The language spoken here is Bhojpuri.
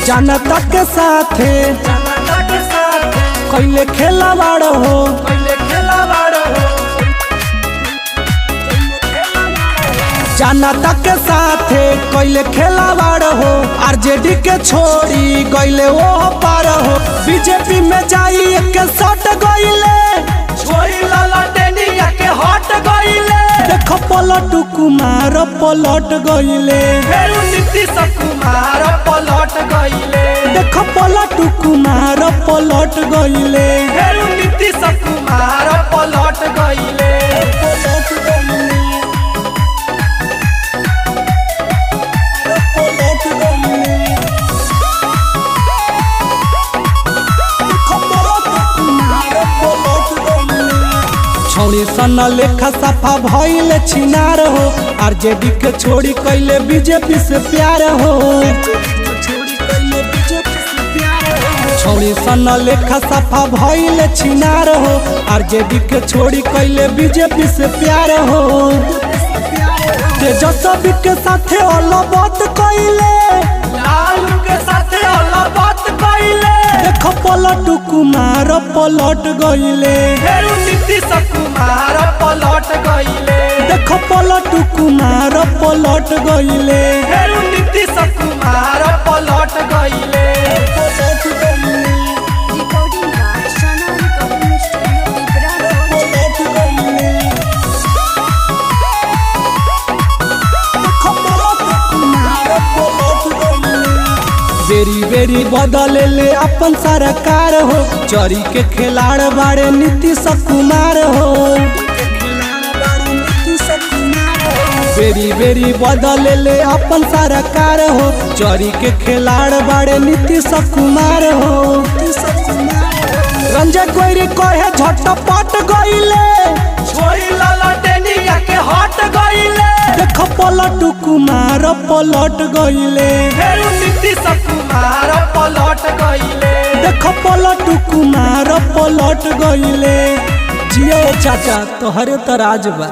जनता के साथे कैले खेलावाड़ हो जनता के साथे कैले खेलावाड़ हो आरजेडी के छोड़ी गईले वो पार हो बीजेपी में जाई के सट गईले छोरी लाला टेनिया के हट गईले देख पलटू कुमार पलट गईले फेरू नीतीश कुमार पलट गईले देख पलटू कुमार पलट गईले फेरू नीतीश कुमार पलट गईले छौड़ी सन लेखा सफा भइले छिनार हो आरजेडी के छोड़ी कैले बीजेपी से प्यार हो छौड़ी सन लेखा सफा भइले छिनार हो आरजेडी के छोड़ी कैले बीजेपी से प्यार हो तेजस्वी के साथे अलबत कैले लालू के साथे अलबत गईले देख पलटू कुमार पलट गईले फेरू नीतीश कुमार पलट गईले देख पलटू कुमार पलट गईले फेरू नीतीश कुमार पलट गईले Recording by Shana Recording Studio, Pipra Road. बेरी बेरी बदले ले अपन सरकार हो चोरी के खिलाड़ बाड़े नीतीश कुमार हो बेरी बेरी बदले ले अपन सरकार हो चोरी के खिलाड़ बाड़े नीतीश कुमार हो रंजन गोयरी कहे झटपट गईले छोरी लाला टेनिया के हट गईले देख पलटू कुमार पलट गईले फेरू नीतीश कुमार पलट गईले देख पलटू कुमार पलट गईले जियो चाचा तोहरे तराज बा।